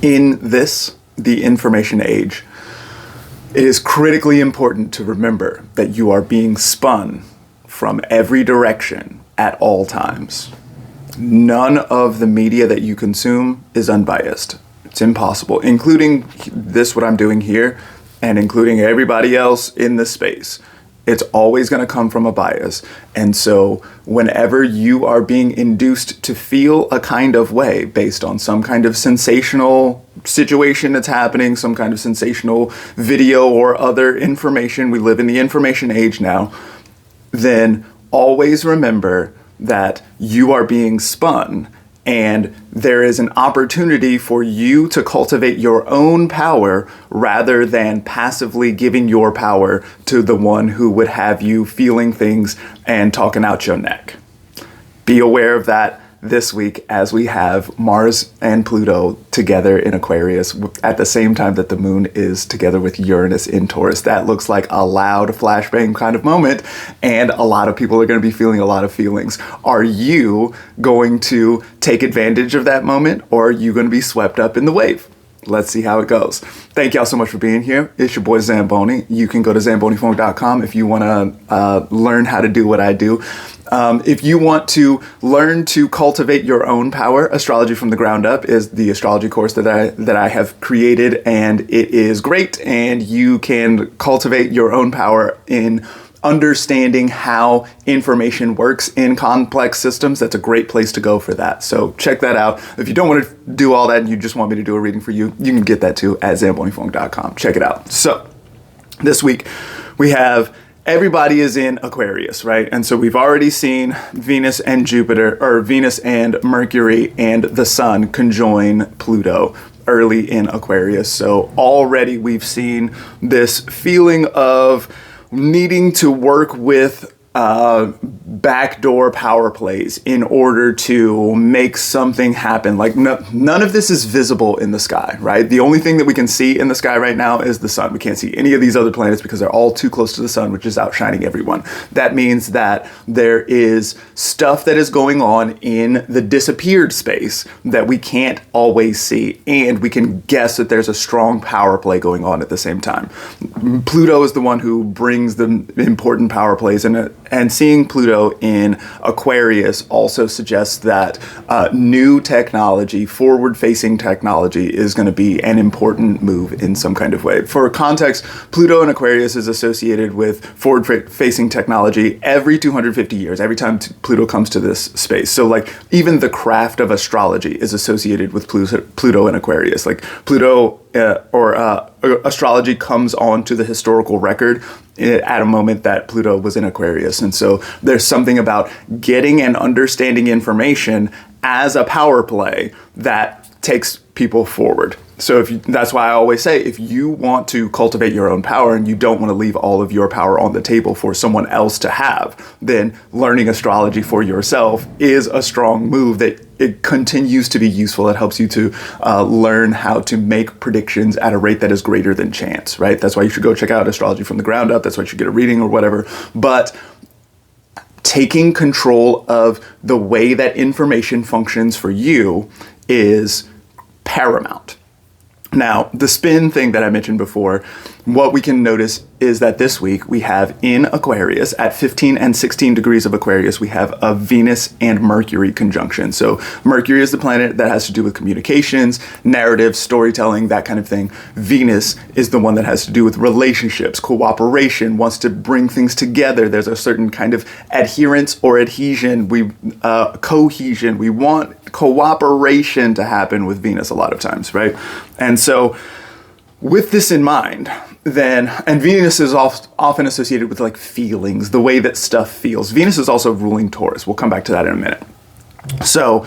In the information age, it is critically important to remember that you are being spun from every direction at all times. None of the media that you consume is unbiased. It's impossible, including what I'm doing here, and including everybody else in this space. It's always going to come from a bias. And so whenever you are being induced to feel a kind of way based on some kind of sensational situation that's happening, some kind of sensational video or other information, we live in the information age now, then always remember that you are being spun, and there is an opportunity for you to cultivate your own power rather than passively giving your power to the one who would have you feeling things and talking out your neck. Be aware of that this week as we have Mars and Pluto together in Aquarius at the same time that the moon is together with Uranus in Taurus. That looks like a loud flashbang kind of moment, and a lot of people are going to be feeling a lot of feelings. Are you going to take advantage of that moment, or are you going to be swept up in the wave? Let's see how it goes. Thank y'all so much for being here. It's your boy Zamboni. You can go to zambonifunk.com if you want to learn how to do what I do. If you want to learn to cultivate your own power, Astrology from the Ground Up is the astrology course that I have created, and it is great, and you can cultivate your own power in understanding how information works in complex systems. That's a great place to go for that. So check that out. If you don't want to do all that and you just want me to do a reading for you, you can get that too at zambonifunk.com. Check it out. So this week we have everybody is in Aquarius, right? And so we've already seen Venus and Jupiter, or Venus and Mercury and the Sun conjoin Pluto early in Aquarius. So already we've seen this feeling of needing to work with backdoor power plays in order to make something happen. Like none of this is visible in the sky, right? The only thing that we can see in the sky right now is the sun. We can't see any of these other planets because they're all too close to the sun, which is outshining everyone. That means that there is stuff that is going on in the disappeared space that we can't always see, and we can guess that there's a strong power play going on at the same time. Pluto is the one who brings the important power plays, and seeing Pluto in Aquarius also suggests that new technology, forward-facing technology, is going to be an important move in some kind of way. For context, Pluto in Aquarius is associated with forward-facing technology every 250 years, every time Pluto comes to this space. So like even the craft of astrology is associated with Pluto in Aquarius. Like Pluto astrology comes onto the historical record at a moment that Pluto was in Aquarius. And so there's something about getting and understanding information as a power play that takes people forward. So that's why I always say, if you want to cultivate your own power and you don't want to leave all of your power on the table for someone else to have, then learning astrology for yourself is a strong move that it continues to be useful. It helps you to learn how to make predictions at a rate that is greater than chance, right? That's why you should go check out Astrology from the Ground Up. That's why you should get a reading or whatever. But taking control of the way that information functions for you is paramount. Now, the spin thing that I mentioned before, what we can notice is that this week we have in Aquarius, at 15 and 16 degrees of Aquarius, we have a Venus and Mercury conjunction. So Mercury is the planet that has to do with communications, narrative, storytelling, that kind of thing. Venus is the one that has to do with relationships, cooperation, wants to bring things together. There's a certain kind of adherence or adhesion, cohesion. We want cooperation to happen with Venus a lot of times, right? And so with this in mind, then, and Venus is often associated with like feelings, the way that stuff feels. Venus is also ruling Taurus. We'll come back to that in a minute. So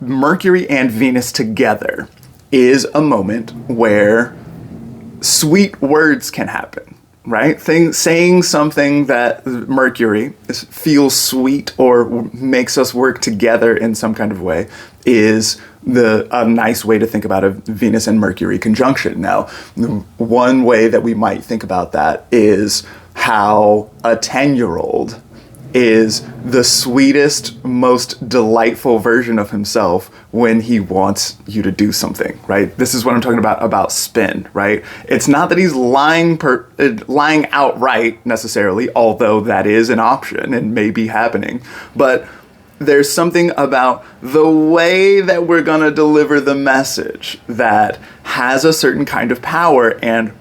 Mercury and Venus together is a moment where sweet words can happen, right? Saying something that Mercury feels sweet or makes us work together in some kind of way is a nice way to think about a Venus and Mercury conjunction. Now, one way that we might think about that is how a 10-year-old is the sweetest, most delightful version of himself when he wants you to do something, right? This is what I'm talking about spin, right? It's not that he's lying outright necessarily, although that is an option and may be happening, but there's something about the way that we're going to deliver the message that has a certain kind of power and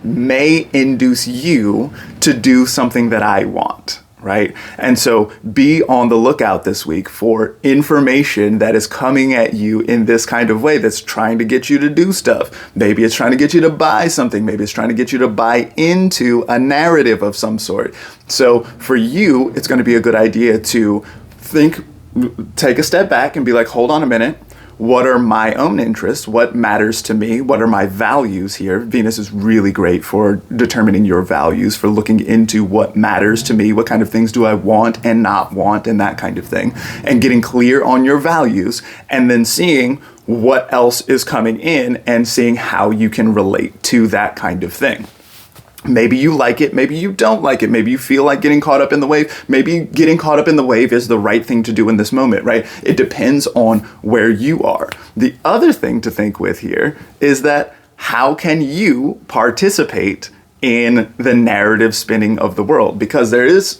may induce you to do something that I want, right? And so be on the lookout this week for information that is coming at you in this kind of way that's trying to get you to do stuff. Maybe it's trying to get you to buy something. Maybe it's trying to get you to buy into a narrative of some sort. So for you, it's going to be a good idea to take a step back and be like, hold on a minute. What are my own interests? What matters to me? What are my values here? Venus is really great for determining your values, for looking into what matters to me, what kind of things do I want and not want, and that kind of thing, and getting clear on your values, and then seeing what else is coming in and seeing how you can relate to that kind of thing. Maybe you like it, maybe you don't like it, maybe you feel like getting caught up in the wave, maybe getting caught up in the wave is the right thing to do in this moment, right? It depends on where you are. The other thing to think with here is that how can you participate in the narrative spinning of the world? Because there is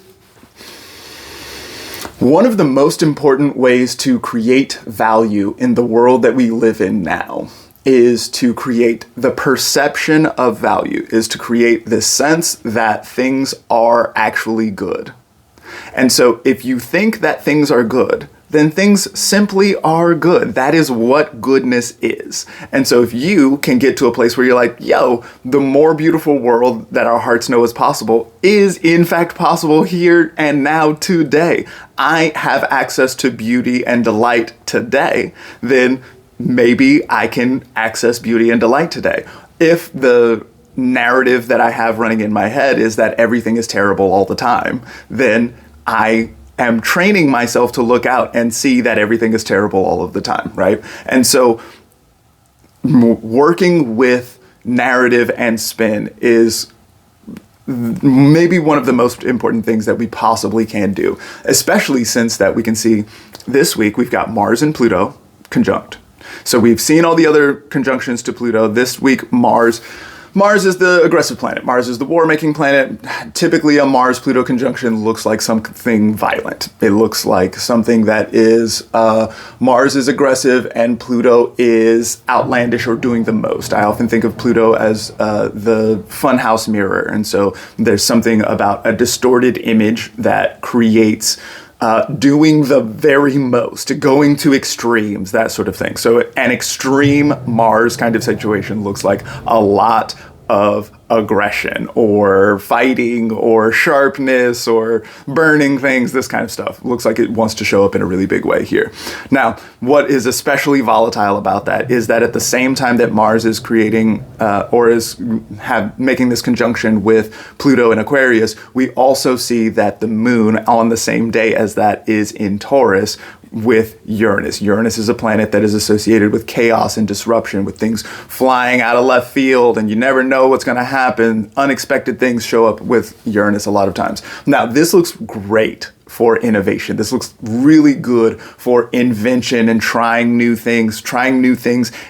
one of the most important ways to create value in the world that we live in now is to create the perception of value, is to create this sense that things are actually good. And so if you think that things are good, then things simply are good. That is what goodness is. And so if you can get to a place where you're like, yo, the more beautiful world that our hearts know is possible is in fact possible here and now today. I have access to beauty and delight today, then maybe I can access beauty and delight today. If the narrative that I have running in my head is that everything is terrible all the time, then I am training myself to look out and see that everything is terrible all of the time, right? And so working with narrative and spin is maybe one of the most important things that we possibly can do, especially since that we can see this week we've got Mars and Pluto conjunct. So we've seen all the other conjunctions to Pluto. This week, Mars is the aggressive planet. Mars is the war-making planet. Typically, a Mars-Pluto conjunction looks like something violent. It looks like something that is, Mars is aggressive and Pluto is outlandish or doing the most. I often think of Pluto as the funhouse mirror. And so there's something about a distorted image that creates doing the very most, going to extremes, that sort of thing. So an extreme Mars kind of situation looks like a lot of aggression or fighting or sharpness or burning things, this kind of stuff. Looks like it wants to show up in a really big way here. Now, what is especially volatile about that is that at the same time that Mars is creating or is making this conjunction with Pluto in Aquarius, we also see that the moon on the same day as that is in Taurus with Uranus. Uranus is a planet that is associated with chaos and disruption, with things flying out of left field, and you never know what's going to happen. Unexpected things show up with Uranus a lot of times. Now, this looks great for innovation. This looks really good for invention and trying new things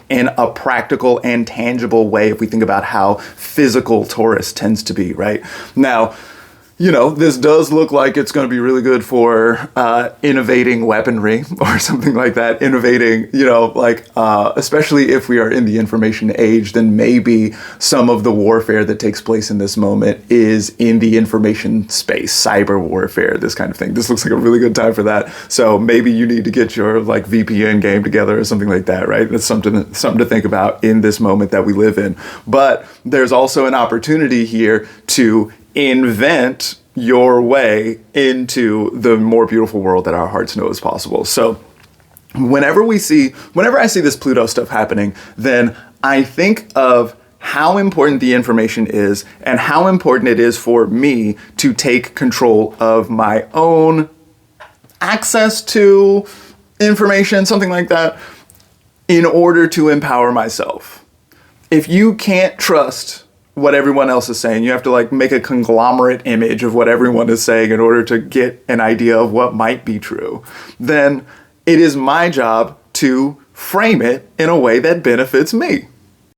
in a practical and tangible way if we think about how physical Taurus tends to be, right? Now, you know, this does look like it's going to be really good for innovating weaponry or something like that. Innovating, you know, like, especially if we are in the information age, then maybe some of the warfare that takes place in this moment is in the information space, cyber warfare, this kind of thing. This looks like a really good time for that. So maybe you need to get your like VPN game together or something like that, right? That's something to think about in this moment that we live in. But there's also an opportunity here to invent your way into the more beautiful world that our hearts know is possible. So whenever I see this Pluto stuff happening, then I think of how important the information is and how important it is for me to take control of my own access to information, something like that, in order to empower myself. If you can't trust what everyone else is saying. You have to like make a conglomerate image of what everyone is saying in order to get an idea of what might be true. Then it is my job to frame it in a way that benefits me.